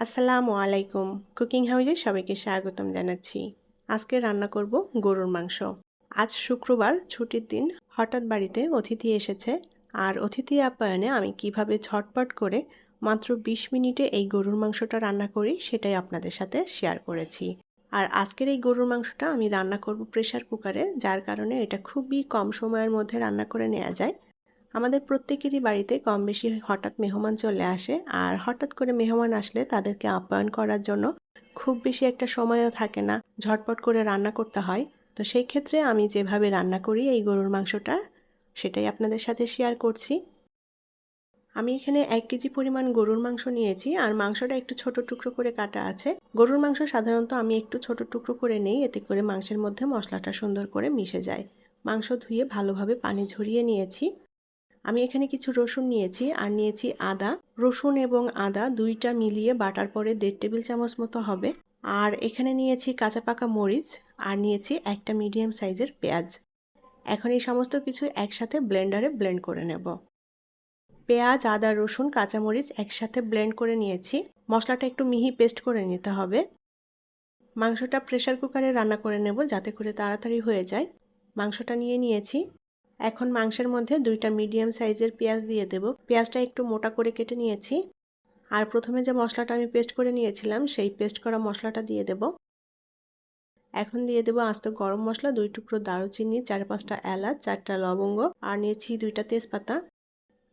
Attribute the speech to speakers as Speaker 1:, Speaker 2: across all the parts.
Speaker 1: আসসালামু আলাইকুম। কুকিং হাউজে সবাইকে স্বাগতম জানাচ্ছি। আজকে রান্না করব গরুর মাংস। আজ শুক্রবার, ছুটির দিন। হঠাৎ বাড়িতে অতিথি এসেছে। আর অতিথি আপ্যায়নে আমি কিভাবে ঝটপট করে মাত্র ২০ মিনিটে এই গরুর মাংসটা রান্না করি সেটাই আপনাদের সাথে শেয়ার করেছি। আর আজকের এই গরুর মাংসটা আমি রান্না করব প্রেসার কুকারে, যার কারণে এটা খুবই কম সময়ের মধ্যে রান্না করে নেওয়া যায়। আমাদের প্রত্যেকেরই বাড়িতে কম বেশি হঠাৎ মেহমান চলে আসে, আর হঠাৎ করে মেহমান আসলে তাদেরকে আপ্যায়ন করার জন্য খুব বেশি একটা সময়ও থাকে না, ঝটপট করে রান্না করতে হয়। তো সেই ক্ষেত্রে আমি যেভাবে রান্না করি এই গরুর মাংসটা, সেটাই আপনাদের সাথে শেয়ার করছি। আমি এখানে ১ কেজি পরিমাণ গরুর মাংস নিয়েছি, আর মাংসটা একটু ছোট টুকরো করে কাটা আছে। গরুর মাংস সাধারণত আমি একটু ছোট টুকরো করে নেই, এতে করে মাংসের মধ্যে মশলাটা সুন্দর করে মিশে যায়। মাংস ধুয়ে ভালোভাবে পানি ঝরিয়ে নিয়েছি। আমি এখানে কিছু রসুন নিয়েছি আর নিয়েছি আদা। রসুন এবং আদা দুইটা মিলিয়ে বাটার পরে ১.৫ টেবিল চামচ মতো হবে। আর এখানে নিয়েছি কাঁচা পাকা মরিচ, আর নিয়েছি একটা মিডিয়াম সাইজের পেঁয়াজ। এখন এই সমস্ত কিছু একসাথে ব্লেন্ডারে ব্লেন্ড করে নেব। পেঁয়াজ, আদা, রসুন, কাঁচামরিচ একসাথে ব্লেন্ড করে নিয়েছি। মশলাটা একটু মিহি পেস্ট করে নিতে হবে। মাংসটা প্রেসার কুকারে রান্না করে নেব যাতে করে তাড়াতাড়ি হয়ে যায়। মাংসটা নিয়ে নিয়েছি। এখন মাংসের মধ্যে 2টা মিডিয়াম সাইজের পেঁয়াজ দিয়ে দেব। পেঁয়াজটা একটু মোটা করে কেটে নিয়েছি। আর প্রথমে যে মশলাটা আমি পেস্ট করে নিয়েছিলাম সেই পেস্ট করা মশলাটা দিয়ে দেব। এখন দিয়ে দেব আস্ত গরম মশলা, 2 টুকরো দারুচিনি, 4-5টা এলাচ, 4টা লবঙ্গ, আর নিয়েছি 2টা তেজপাতা।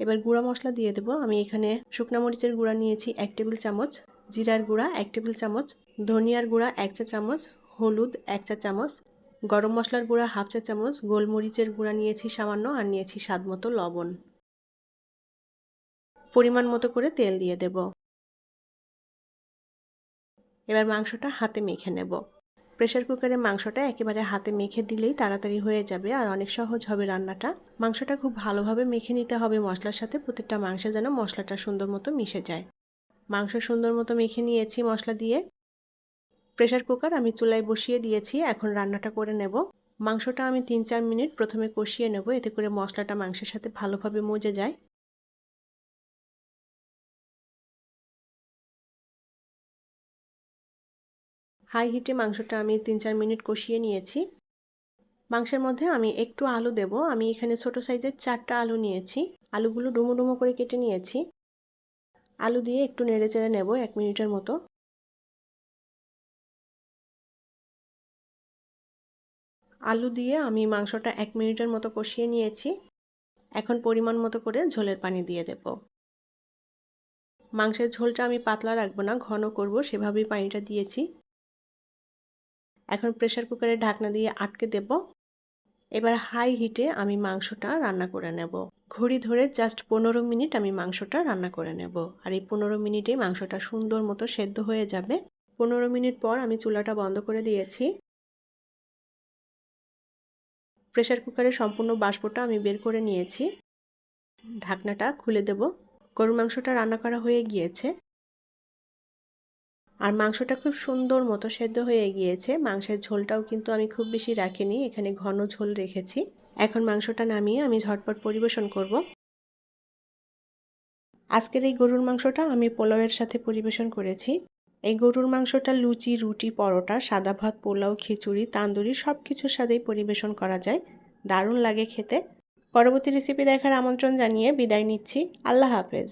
Speaker 1: এবার গুঁড়া মশলা দিয়ে দেব। আমি এখানে শুকনো মরিচের গুঁড়া নিয়েছি 1 টেবিল চামচ, জিরার গুঁড়া 1 টেবিল চামচ, ধনিয়ার গুঁড়া 1 চা চামচ, হলুদ 1 চা চামচ, গরম মশলার গুঁড়া 1/2 চা চামচ, গোলমরিচের গুঁড়া নিয়েছি সামান্য, আর নিয়েছি স্বাদমতো লবণ। পরিমাণ মতো করে তেল দিয়ে দেব। এবার মাংসটা হাতে মেখে নেব। প্রেসার কুকারে মাংসটা একেবারে হাতে মেখে দিলেই তাড়াতাড়ি হয়ে যাবে, আর অনেক সহজ হবে রান্নাটা। মাংসটা খুব ভালোভাবে মেখে নিতে হবে মশলার সাথে, প্রত্যেকটা মাংসে যেন মশলাটা সুন্দর মতো মিশে যায়। মাংস সুন্দর মতো মেখে নিয়েছি মশলা দিয়ে। প্রেসার কুকার আমি চুলায় বসিয়ে দিয়েছি, এখন রান্নাটা করে নেব। মাংসটা আমি ৩-৪ মিনিট প্রথমে কষিয়ে নেব, এতে করে মশলাটা মাংসের সাথে ভালোভাবে মজে যায়। হাই হিটে মাংসটা আমি ৩-৪ মিনিট কষিয়ে নিয়েছি। মাংসের মধ্যে আমি একটু আলু দেব। আমি এখানে ছোট সাইজের 4টা আলু নিয়েছি। আলুগুলো ডুমো ডুমো করে কেটে নিয়েছি। আলু দিয়ে একটু নেড়ে চেড়ে নেব 1 মিনিটের মতো। আলু দিয়ে আমি মাংসটা 1 মিনিটের মতো কষিয়ে নিয়েছি। এখন পরিমাণ মতো করে ঝোলের পানি দিয়ে দেব। মাংসের ঝোলটা আমি পাতলা রাখবো না, ঘন করব, সেভাবেই পানিটা দিয়েছি। এখন প্রেসার কুকারে ঢাকনা দিয়ে আটকে দেব। এবার হাই হিটে আমি মাংসটা রান্না করে নেব। ঘড়ি ধরে জাস্ট 15 মিনিট আমি মাংসটা রান্না করে নেব। আর এই 15 মিনিটে মাংসটা সুন্দর মতো সেদ্ধ হয়ে যাবে। 15 মিনিট পর আমি চুলাটা বন্ধ করে দিয়েছি। প্রেসার কুকারের সম্পূর্ণ বাষ্পটা আমি বের করে নিয়েছি। ঢাকনাটা খুলে দেব। গরুর মাংসটা রান্না করা হয়ে গিয়েছে। আর মাংসটা খুব সুন্দর মতো সেদ্ধ হয়ে গিয়েছে। মাংসের ঝোলটাও কিন্তু আমি খুব বেশি রাখিনি, এখানে ঘন ঝোল রেখেছি। এখন মাংসটা নামিয়ে আমি ঝটপট পরিবেশন করব। আজকের এই গরুর মাংসটা আমি পোলাওয়ের সাথে পরিবেশন করেছি। এই গরুর মাংসটা লুচি, রুটি, পরোটা, সাদা ভাত, পোলাও, খিচুড়ি, তান্দুরি সব কিছুর সাথেই পরিবেশন করা যায়। দারুণ লাগে খেতে। পরবর্তী রেসিপি দেখার আমন্ত্রণ জানিয়ে বিদায় নিচ্ছি। আল্লাহ হাফেজ।